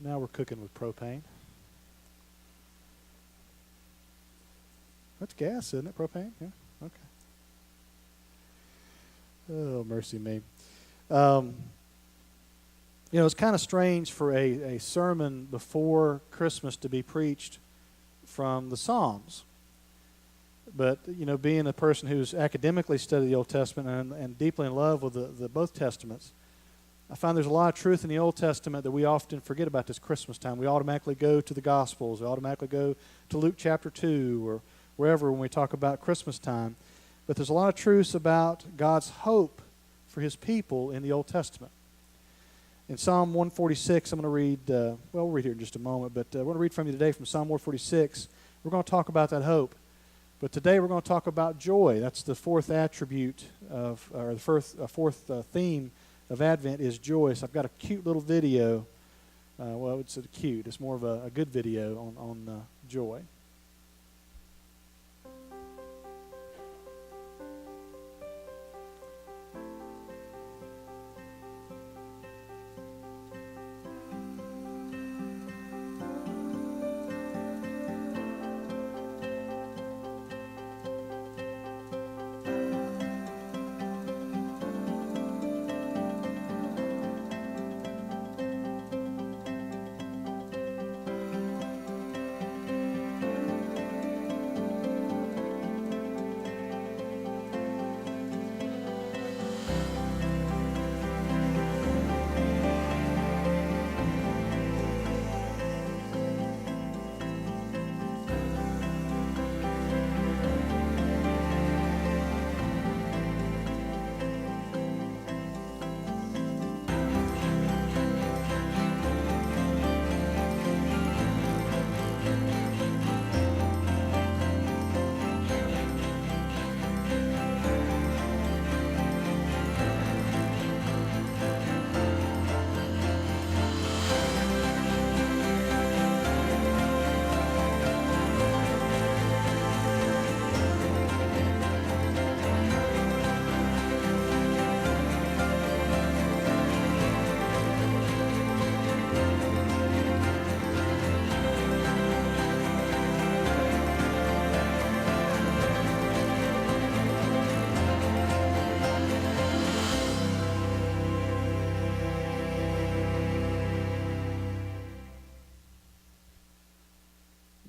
Now we're cooking with propane. That's gas, isn't it? Propane? Yeah. Okay. Oh, mercy me. It's kind of strange for a sermon before Christmas to be preached from the Psalms. But, being a person who's academically studied the Old Testament and deeply in love with the both Testaments, I find there's a lot of truth in the Old Testament that we often forget about this Christmas time. We automatically go to the Gospels. We automatically go to Luke chapter 2 or wherever when we talk about Christmas time. But there's a lot of truths about God's hope for His people in the Old Testament. In Psalm 146, I'm going to read, we'll read here in just a moment, but I want to read from you today from Psalm 146. We're going to talk about that hope. But today we're going to talk about joy. That's the fourth attribute or the fourth theme of Advent is joy. So I've got a cute little video. Well, it's cute. It's more of a good video on joy.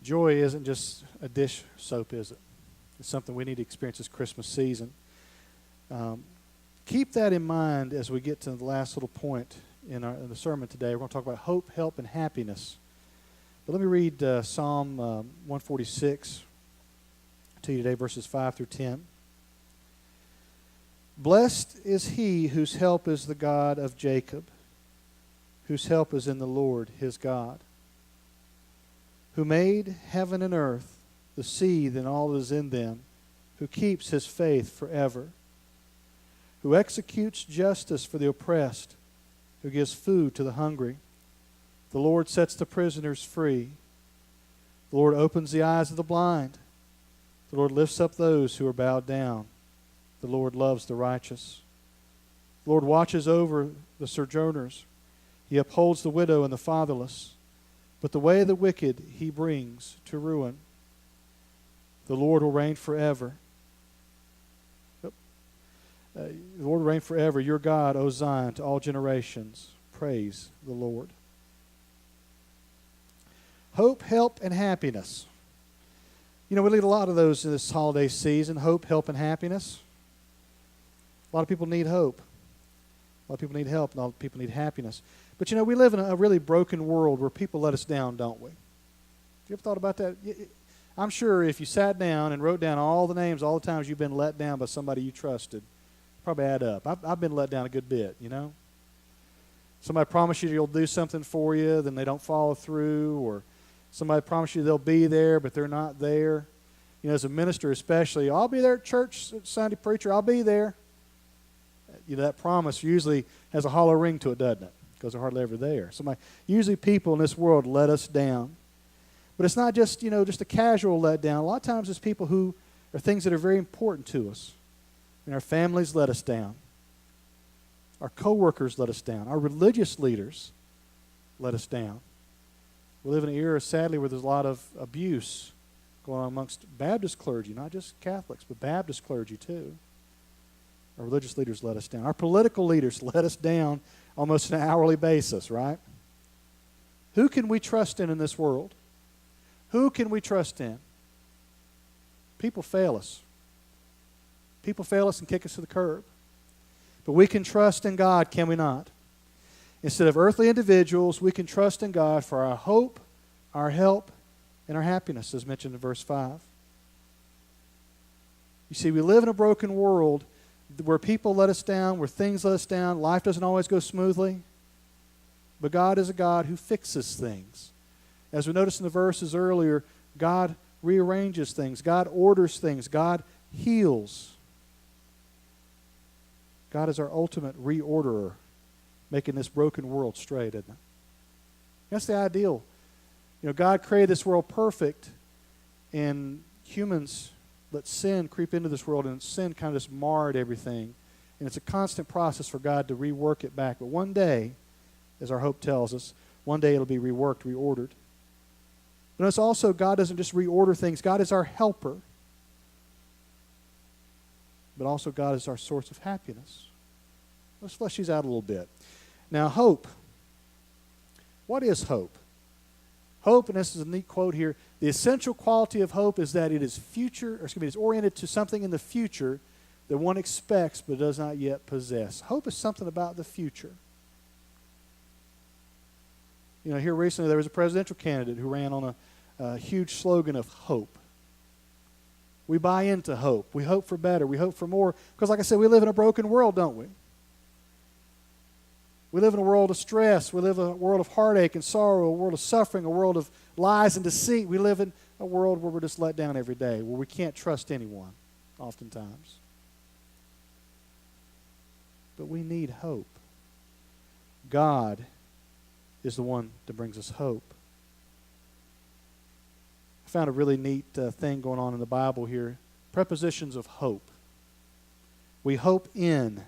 Joy isn't just a dish soap, is it? It's something we need to experience this Christmas season. Keep that in mind as we get to the last little point in the sermon today. We're going to talk about hope, help, and happiness. But let me read Psalm 146 to you today, verses 5 through 10. Blessed is he whose help is the God of Jacob, whose help is in the Lord his God, who made heaven and earth, the sea and all that is in them, who keeps his faith forever, who executes justice for the oppressed, who gives food to the hungry. The Lord sets the prisoners free. The Lord opens the eyes of the blind. The Lord lifts up those who are bowed down. The Lord loves the righteous. The Lord watches over the sojourners. He upholds the widow and the fatherless. But the way of the wicked he brings to ruin. The Lord will reign forever. The Lord will reign forever. Your God, O Zion, to all generations. Praise the Lord. Hope, help, and happiness. We lead a lot of those in this holiday season. Hope, help, and happiness. A lot of people need hope. A lot of people need help, and a lot of people need happiness. But we live in a really broken world where people let us down, don't we? You ever thought about that? I'm sure if you sat down and wrote down all the names, all the times you've been let down by somebody you trusted, probably add up. I've been let down a good bit, Somebody promised you they'll do something for you, then they don't follow through, or somebody promised you they'll be there, but they're not there. As a minister especially, I'll be there at church, Sunday preacher, I'll be there. That promise usually has a hollow ring to it, doesn't it? Because they're hardly ever there. Usually people in this world let us down. But it's not just, just a casual letdown. A lot of times it's people who are things that are very important to us. Our families let us down. Our coworkers let us down. Our religious leaders let us down. We live in an era, sadly, where there's a lot of abuse going on amongst Baptist clergy, not just Catholics, but Baptist clergy too. Our religious leaders let us down. Our political leaders let us down almost on an hourly basis, right? Who can we trust in this world? Who can we trust in? People fail us. People fail us and kick us to the curb. But we can trust in God, can we not? Instead of earthly individuals, we can trust in God for our hope, our help, and our happiness, as mentioned in verse 5. You see, we live in a broken world where people let us down, where things let us down. Life doesn't always go smoothly. But God is a God who fixes things. As we noticed in the verses earlier, God rearranges things. God orders things. God heals. God is our ultimate reorderer, making this broken world straight, isn't it? That's the ideal. You know, God created this world perfect, and humans let sin creep into this world, and sin kind of just marred everything. And it's a constant process for God to rework it back. But one day, as our hope tells us, one day it'll be reworked, reordered. But notice also, God doesn't just reorder things. God is our helper. But also God is our source of happiness. Let's flesh these out a little bit. Now, hope. What is hope? Hope, and this is a neat quote here, the essential quality of hope is that it is it's oriented to something in the future that one expects but does not yet possess. Hope is something about the future. You know, here recently there was a presidential candidate who ran on a huge slogan of hope. We buy into hope. We hope for better. We hope for more. Because like I said, we live in a broken world, don't we? We live in a world of stress. We live in a world of heartache and sorrow, a world of suffering, a world of lies and deceit. We live in a world where we're just let down every day, where we can't trust anyone, oftentimes. But we need hope. God is the one that brings us hope. I found a really neat thing going on in the Bible here. Prepositions of hope. We hope in.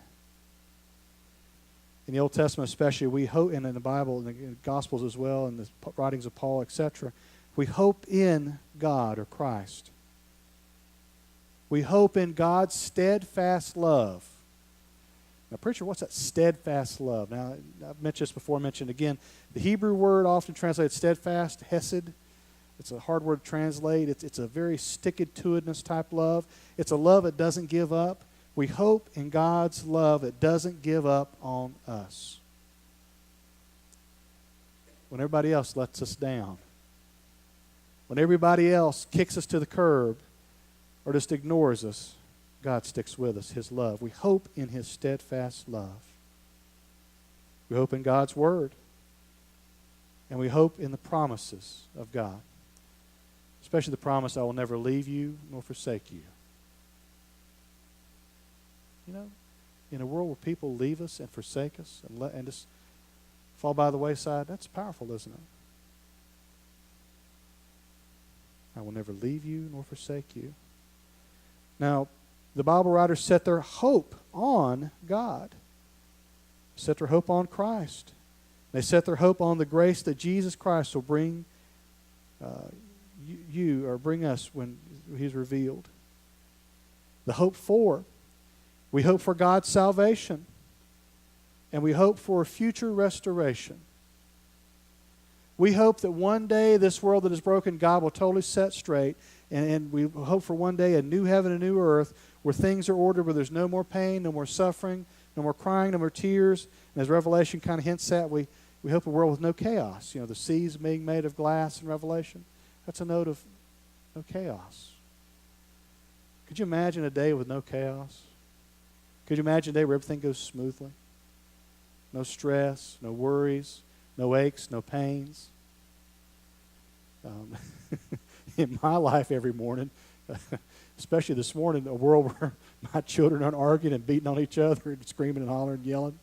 In the Old Testament especially, we hope, and in the Bible, in the Gospels as well, and the writings of Paul, etc., we hope in God or Christ. We hope in God's steadfast love. Now, preacher, what's that steadfast love? Now, I've mentioned this before, mentioned again. The Hebrew word often translated steadfast, hesed. It's a hard word to translate. It's a very stick-it-to-itness type love. It's a love that doesn't give up. We hope in God's love that doesn't give up on us. When everybody else lets us down, when everybody else kicks us to the curb or just ignores us, God sticks with us, His love. We hope in His steadfast love. We hope in God's Word. And we hope in the promises of God. Especially the promise, I will never leave you nor forsake you. You know, in a world where people leave us and forsake us and just fall by the wayside, that's powerful, isn't it? I will never leave you nor forsake you. Now, the Bible writers set their hope on God. Set their hope on Christ. They set their hope on the grace that Jesus Christ will bring bring us when He's revealed. The hope for. We hope for God's salvation. And we hope for future restoration. We hope that one day this world that is broken, God will totally set straight. And we hope for one day a new heaven and new earth where things are ordered, where there's no more pain, no more suffering, no more crying, no more tears. And as Revelation kind of hints at, we hope a world with no chaos. You know, the seas being made of glass in Revelation. That's a note of no chaos. Could you imagine a day with no chaos? Could you imagine a day where everything goes smoothly? No stress, no worries, no aches, no pains. In my life every morning, especially this morning, a world where my children aren't arguing and beating on each other and screaming and hollering and yelling.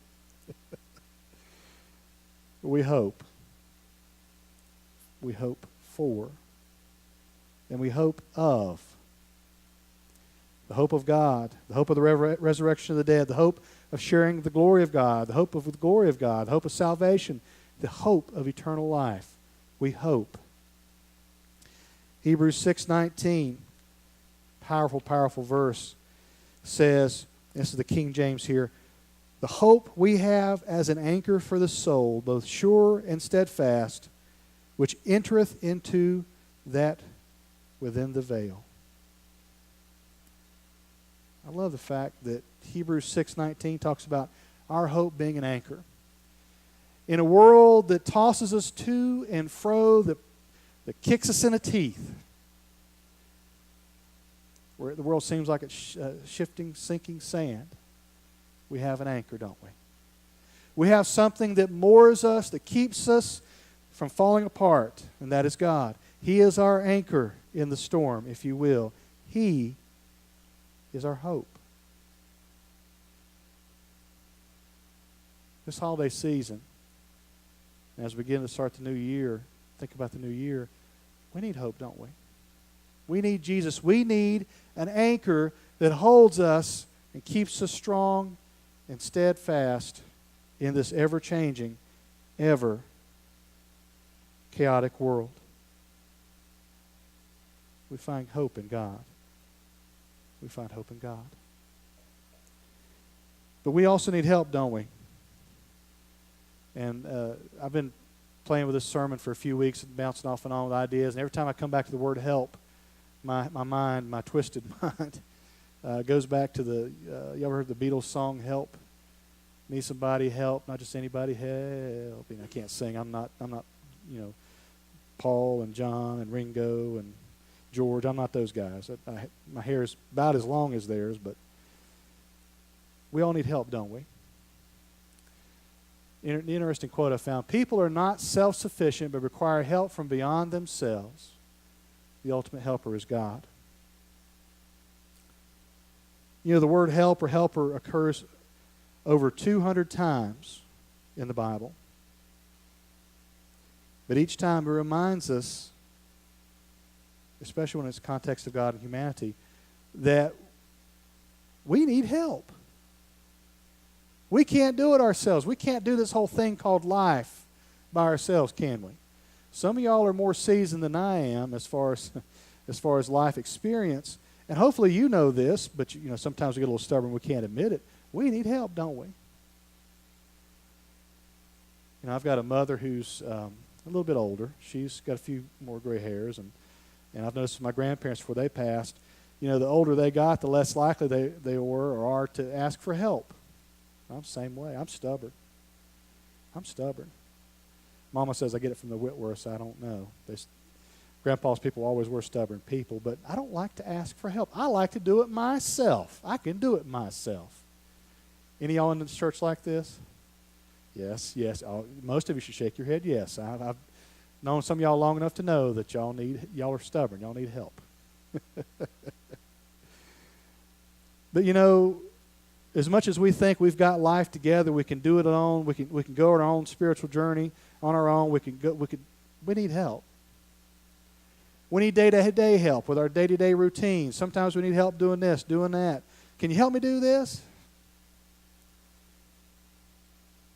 We hope. We hope for. And we hope of. The hope of God, the hope of the resurrection of the dead, the hope of sharing the glory of God, the hope of the glory of God, the hope of salvation, the hope of eternal life. We hope. Hebrews 6:19, powerful, powerful verse, says, this is the King James here, the hope we have as an anchor for the soul, both sure and steadfast, which entereth into that within the veil. I love the fact that Hebrews 6:19 talks about our hope being an anchor. In a world that tosses us to and fro, that kicks us in the teeth, where the world seems like it's shifting, sinking sand, we have an anchor, don't we? We have something that moors us, that keeps us from falling apart, and that is God. He is our anchor in the storm, if you will. He is our hope. This holiday season, as we begin to start the new year, think about the new year, we need hope, don't we? We need Jesus. We need an anchor that holds us and keeps us strong and steadfast in this ever-changing, ever-chaotic world. We find hope in God. We find hope in God. But we also need help, don't we? And I've been playing with this sermon for a few weeks and bouncing off and on with ideas. And every time I come back to the word help, my mind, my twisted mind, goes back to the, you ever heard the Beatles song, Help? Need somebody help, not just anybody help. I can't sing. I'm not, Paul and John and Ringo and George. I'm not those guys. My hair is about as long as theirs, but we all need help, don't we? Interesting quote I found. People are not self-sufficient but require help from beyond themselves. The ultimate helper is God. The word help or helper occurs over 200 times in the Bible. But each time it reminds us, especially when it's the context of God and humanity, that we need help. We can't do it ourselves. We can't do this whole thing called life by ourselves, can we? Some of y'all are more seasoned than I am as far as life experience. And hopefully you know this, but sometimes we get a little stubborn, we can't admit it. We need help, don't we? I've got a mother who's a little bit older. She's got a few more gray hairs, and I've noticed with my grandparents before they passed, the older they got, the less likely they were or are to ask for help. I'm the same way. I'm stubborn. Mama says I get it from the Whitworths. I don't know. Grandpa's people always were stubborn people, but I don't like to ask for help. I like to do it myself. I can do it myself. Any of y'all in the church like this? Yes. Most of you should shake your head yes. I've known some of y'all long enough to know that y'all are stubborn. Y'all need help. But as much as we think we've got life together, we can do it alone. We can go on our own spiritual journey on our own. We need help. We need day-to-day help with our day-to-day routines. Sometimes we need help doing this, doing that. Can you help me do this?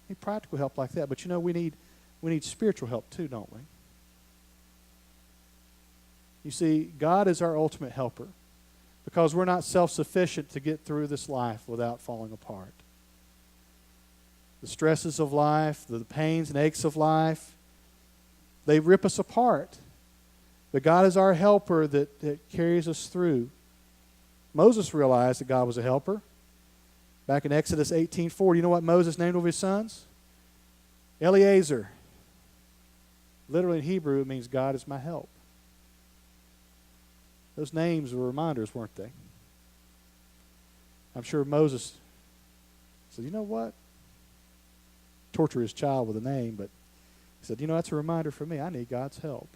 We need practical help like that. But we need spiritual help too, don't we? You see, God is our ultimate helper, because we're not self-sufficient to get through this life without falling apart. The stresses of life, the pains and aches of life, they rip us apart. But God is our helper that carries us through. Moses realized that God was a helper. Back in Exodus 18:4, you know what Moses named one of his sons? Eliezer. Literally in Hebrew, it means God is my help. Those names were reminders, weren't they? I'm sure Moses said, you know what? Torture his child with a name, but he said, that's a reminder for me. I need God's help.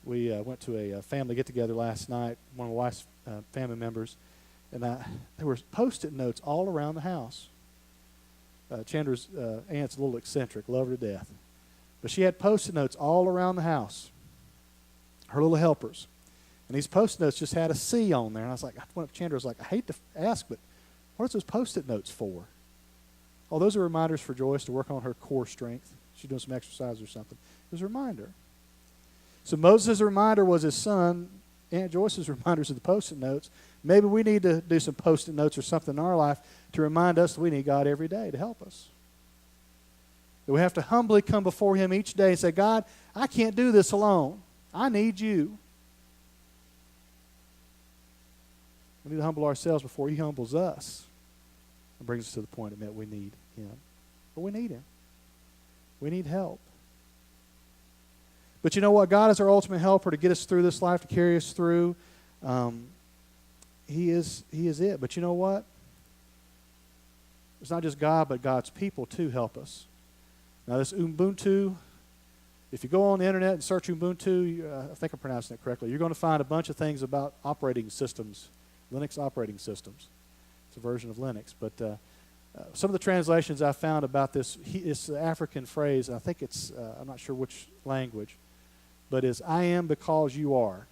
We went to a family get-together last night, one of my wife's family members, and there were Post-it notes all around the house. Chandler's aunt's a little eccentric, love her to death. But she had Post-it notes all around the house, her little helpers. And these Post-it notes just had a C on there. And I went up to Chandler, I was like, I hate to ask, but what are those Post-it notes for? Oh, those are reminders for Joyce to work on her core strength. She's doing some exercise or something. It was a reminder. So Moses' reminder was his son. Aunt Joyce's reminders are the Post-it notes. Maybe we need to do some Post-it notes or something in our life to remind us that we need God every day to help us. That we have to humbly come before Him each day and say, God, I can't do this alone. I need you. We need to humble ourselves before He humbles us and brings us to the point that we need Him. But we need Him. We need help. But you know what? God is our ultimate helper to get us through this life, to carry us through. He is it. But you know what? It's not just God, but God's people too help us. Now this Ubuntu, if you go on the internet and search Ubuntu, I think I'm pronouncing it correctly, you're going to find a bunch of things about operating systems, Linux operating systems. It's a version of Linux. But some of the translations I found about this, it's an African phrase, and I think it's, I'm not sure which language, but is, I am because you are.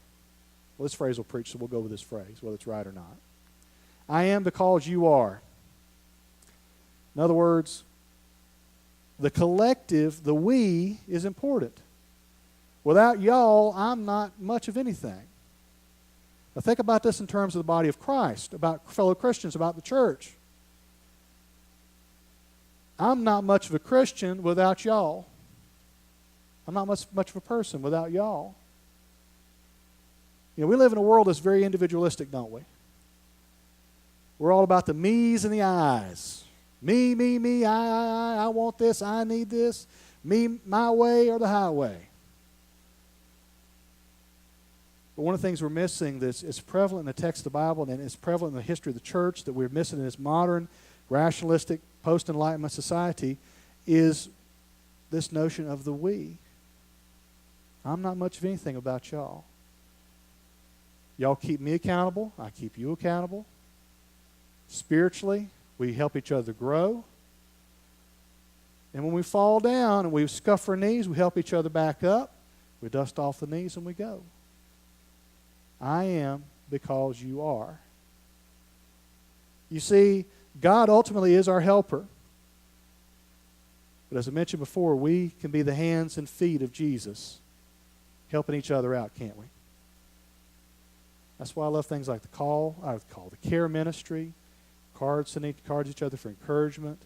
Well, this phrase will preach, so we'll go with this phrase, whether it's right or not. I am because you are. In other words, the collective, the we, is important. Without y'all, I'm not much of anything. Now think about this in terms of the body of Christ, about fellow Christians, about the church. I'm not much of a Christian without y'all. I'm not much of a person without y'all. You know, we live in a world that's very individualistic, don't we? We're all about the me's and the I's. Me, I want this, I need this. Me, my way or the highway. But one of the things we're missing that is prevalent in the text of the Bible and it's prevalent in the history of the church that we're missing in this modern, rationalistic, post-enlightenment society is this notion of the we. I'm not much of anything about y'all. Y'all keep me accountable. I keep you accountable. Spiritually, we help each other grow. And when we fall down and we scuff our knees, we help each other back up. We dust off the knees and we go. I am because you are. You see, God ultimately is our helper. But as I mentioned before, we can be the hands and feet of Jesus, helping each other out, can't we? That's why I love things like the care ministry, cards each other for encouragement.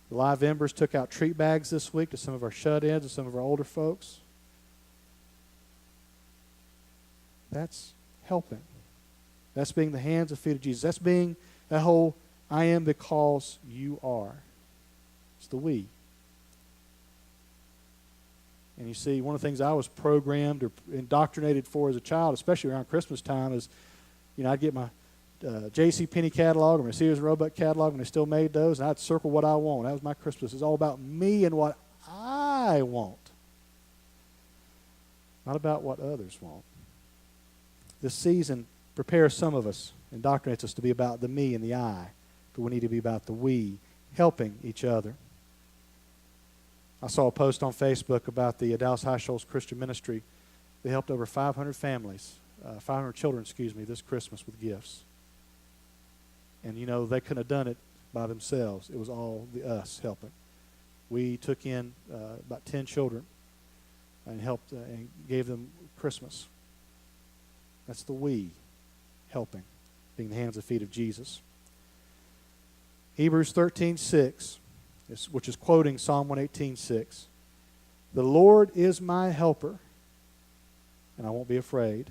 The Live Embers took out treat bags this week to some of our shut-ins and some of our older folks. That's helping. That's being the hands and feet of Jesus. That's being that whole I am because you are. It's the we. And you see, one of the things I was programmed or indoctrinated for as a child, especially around Christmas time, is, I'd get my J.C. Penney catalog or my Sears Roebuck catalog, and they still made those, and I'd circle what I want. That was my Christmas. It's all about me and what I want, not about what others want. This season prepares some of us, indoctrinates us to be about the me and the I, but we need to be about the we, helping each other. I saw a post on Facebook about the Dallas High Shoals Christian Ministry. They helped over 500 families, 500 children, this Christmas with gifts. And, they couldn't have done it by themselves. It was all us helping. We took in about 10 children and helped and gave them Christmas. That's the we, helping, being the hands and feet of Jesus. Hebrews 13:6. Which is quoting Psalm 118:6. The Lord is my helper, and I won't be afraid.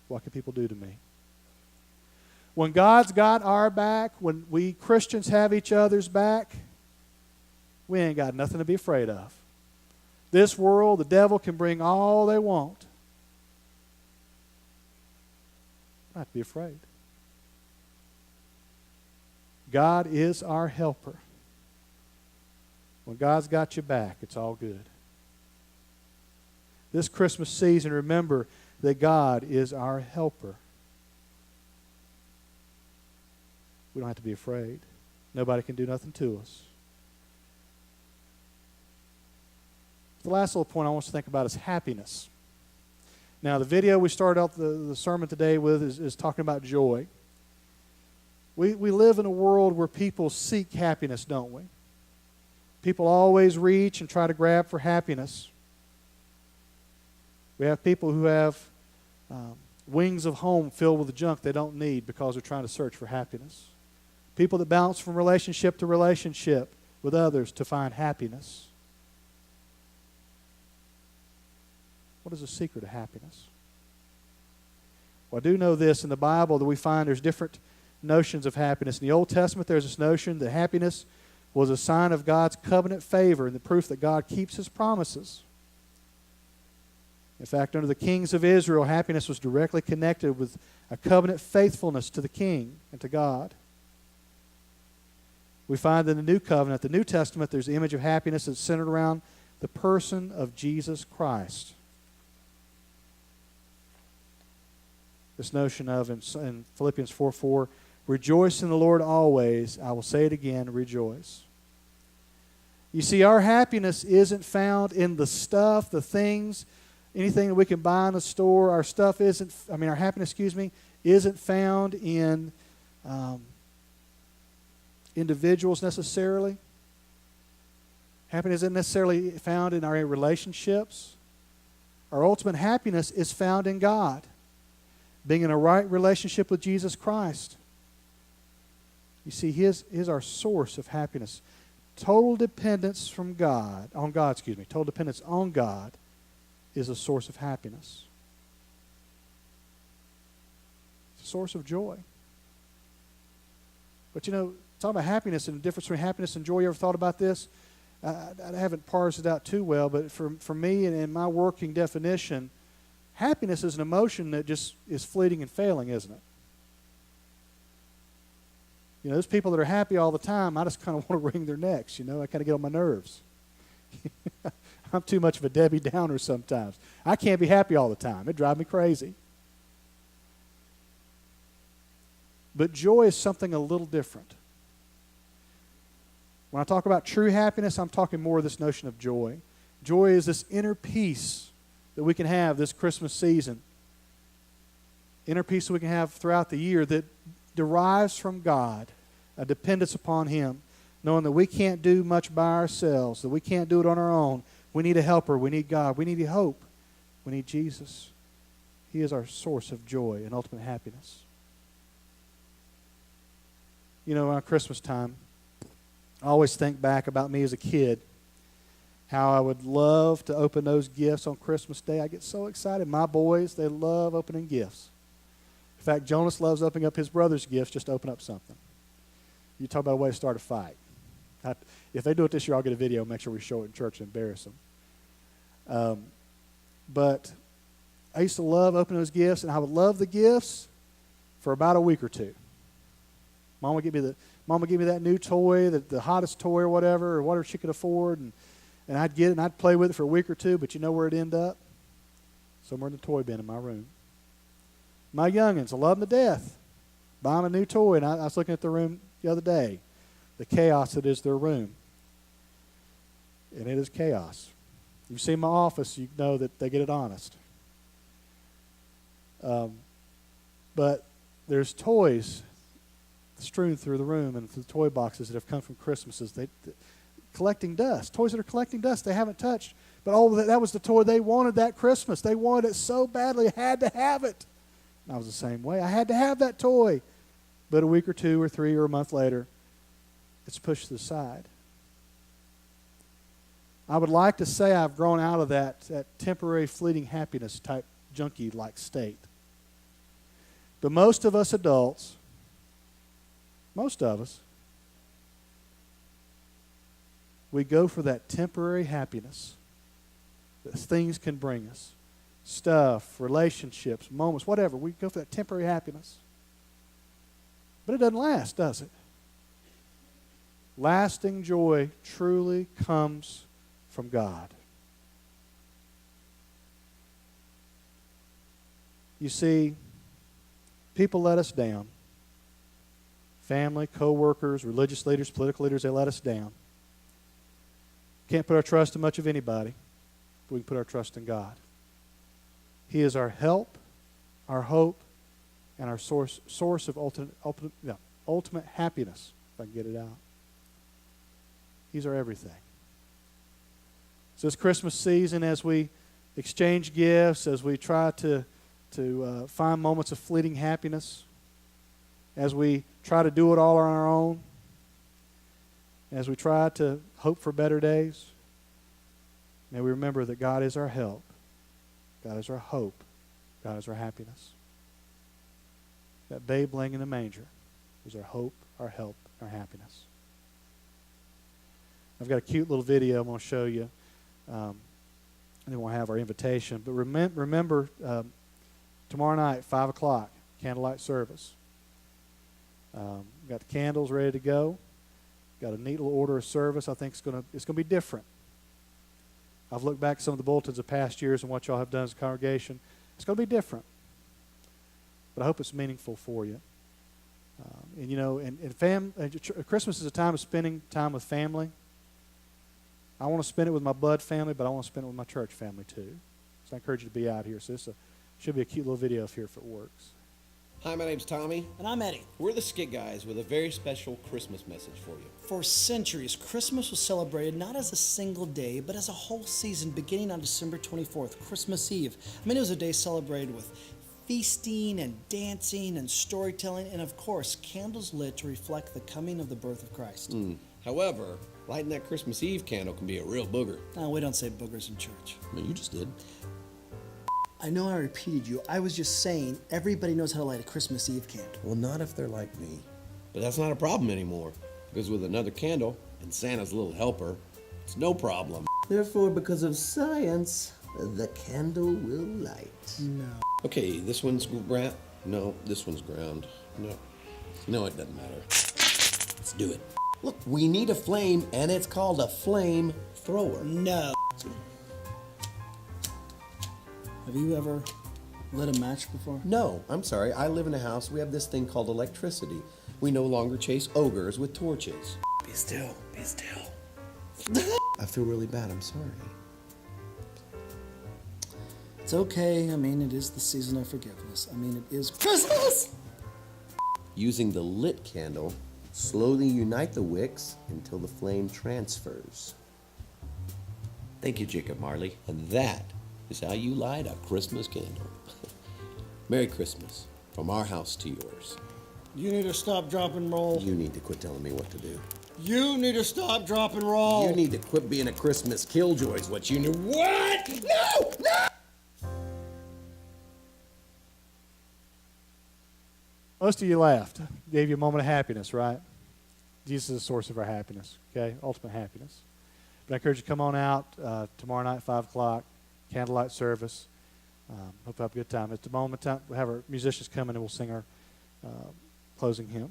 What can people do to me? When God's got our back, when we Christians have each other's back, we ain't got nothing to be afraid of. This world, the devil can bring all they want. Not to be afraid. God is our helper. When God's got you back, it's all good. This Christmas season, remember that God is our helper. We don't have to be afraid. Nobody can do nothing to us. The last little point I want us to think about is happiness. Now, the video we started out the sermon today with is talking about joy. We live in a world where people seek happiness, don't we? People always reach and try to grab for happiness. We have people who have wings of home filled with junk they don't need because they're trying to search for happiness. People that bounce from relationship to relationship with others to find happiness. What is the secret of happiness? Well, I do know this in the Bible that we find there's different notions of happiness. In the Old Testament, there's this notion that happiness was a sign of God's covenant favor and the proof that God keeps His promises. In fact, under the kings of Israel, happiness was directly connected with a covenant faithfulness to the king and to God. We find in the New Covenant, the New Testament, there's the image of happiness that's centered around the person of Jesus Christ. This notion of, in Philippians 4:4, rejoice in the Lord always. I will say it again, rejoice. You see, our happiness isn't found in the stuff, the things, anything that we can buy in a store. Our happiness, isn't found in individuals necessarily. Happiness isn't necessarily found in our relationships. Our ultimate happiness is found in God, being in a right relationship with Jesus Christ. You see, His our source of happiness. Total dependence total dependence on God is a source of happiness. It's a source of joy. But talking about happiness and the difference between happiness and joy, you ever thought about this? I haven't parsed it out too well, but for me and in my working definition, happiness is an emotion that just is fleeting and failing, isn't it? Those people that are happy all the time, I just kind of want to wring their necks, I kind of get on my nerves. I'm too much of a Debbie Downer sometimes. I can't be happy all the time. It drives me crazy. But joy is something a little different. When I talk about true happiness, I'm talking more of this notion of joy. Joy is this inner peace that we can have this Christmas season. Inner peace that we can have throughout the year that derives from God, a dependence upon Him, knowing that we can't do much by ourselves, that we can't do it on our own. We need a helper. We need God. We need hope. We need Jesus. He is our source of joy and ultimate happiness. Around Christmas time, I always think back about me as a kid, how I would love to open those gifts on Christmas Day. I get so excited. My boys, they love opening gifts. In fact, Jonas loves opening up his brother's gifts just to open up something. You talk about a way to start a fight. If they do it this year, I'll get a video, make sure we show it in church and embarrass them. But I used to love opening those gifts, and I would love the gifts for about a week or two. Mom would give me that new toy, the hottest toy or whatever she could afford, and I'd get it and I'd play with it for a week or two, but you know where it'd end up? Somewhere in the toy bin in my room. My youngins, I love them to death. Buy them a new toy, and I was looking at the room the other day, the chaos that is their room. And it is chaos. If you've seen my office, you know that they get it honest. But there's toys strewn through the room and the toy boxes that have come from Christmases. Collecting dust. Toys that are collecting dust they haven't touched. But that was the toy they wanted that Christmas. They wanted it so badly, had to have it. And I was the same way. I had to have that toy. But a week or two or three or a month later, it's pushed to the side. I would like to say I've grown out of that temporary fleeting happiness type junkie-like state. But most of us adults, we go for that temporary happiness that things can bring us. Stuff, relationships, moments, whatever. We go for that temporary happiness. But it doesn't last, does it? Lasting joy truly comes from God. You see, people let us down. Family, co-workers, religious leaders, political leaders, they let us down. Can't put our trust in much of anybody, but we can put our trust in God. He is our help, our hope, and our source of ultimate happiness, if I can get it out. He's our everything. So this Christmas season, as we exchange gifts, as we try to find moments of fleeting happiness, as we try to do it all on our own, as we try to hope for better days, may we remember that God is our help, God is our hope, God is our happiness. That babe laying in the manger is our hope, our help, our happiness. I've got a cute little video I'm going to show you. And then we'll have our invitation. But remember tomorrow night, 5 o'clock, candlelight service. Got the candles ready to go. Got a neat little order of service. I think it's going to be different. I've looked back at some of the bulletins of past years and what y'all have done as a congregation. It's going to be different. But I hope it's meaningful for you. And you know, Christmas is a time of spending time with family. I want to spend it with my blood family, but I want to spend it with my church family too. So I encourage you to be out here. So this should be a cute little video here if it works. Hi, my name's Tommy. And I'm Eddie. We're the Skit Guys with a very special Christmas message for you. For centuries, Christmas was celebrated not as a single day, but as a whole season beginning on December 24th, Christmas Eve. I mean, it was a day celebrated with feasting and dancing and storytelling, and of course, candles lit to reflect the coming of the birth of Christ. However, lighting that Christmas Eve candle can be a real booger. No, we don't say boogers in church. I mean, you just did. I know I repeated you. I was just saying everybody knows how to light a Christmas Eve candle. Well, not if they're like me. But that's not a problem anymore, because with another candle and Santa's little helper, it's no problem. Therefore, because of science, the candle will light. No. Okay, this one's ground. No, this one's ground. No, it doesn't matter. Let's do it. Look, we need a flame, and it's called a flame thrower. No. Have you ever lit a match before? No, I'm sorry. I live in a house. We have this thing called electricity. We no longer chase ogres with torches. Be still. Be still. I feel really bad. I'm sorry. It's okay. I mean, it is the season of forgiveness. I mean, it is Christmas! Using the lit candle, slowly unite the wicks until the flame transfers. Thank you, Jacob Marley. And that is how you light a Christmas candle. Merry Christmas from our house to yours. You need to stop, drop, and roll. You need to quit telling me what to do. You need to stop, drop, and roll. You need to quit being a Christmas killjoy is what you need. What? No! No! Most of you laughed. Gave you a moment of happiness, right? Jesus is the source of our happiness, okay? Ultimate happiness. But I encourage you to come on out tomorrow night, 5 o'clock, candlelight service. Hope you have a good time. At the moment, we'll have our musicians come in and we'll sing our closing hymn.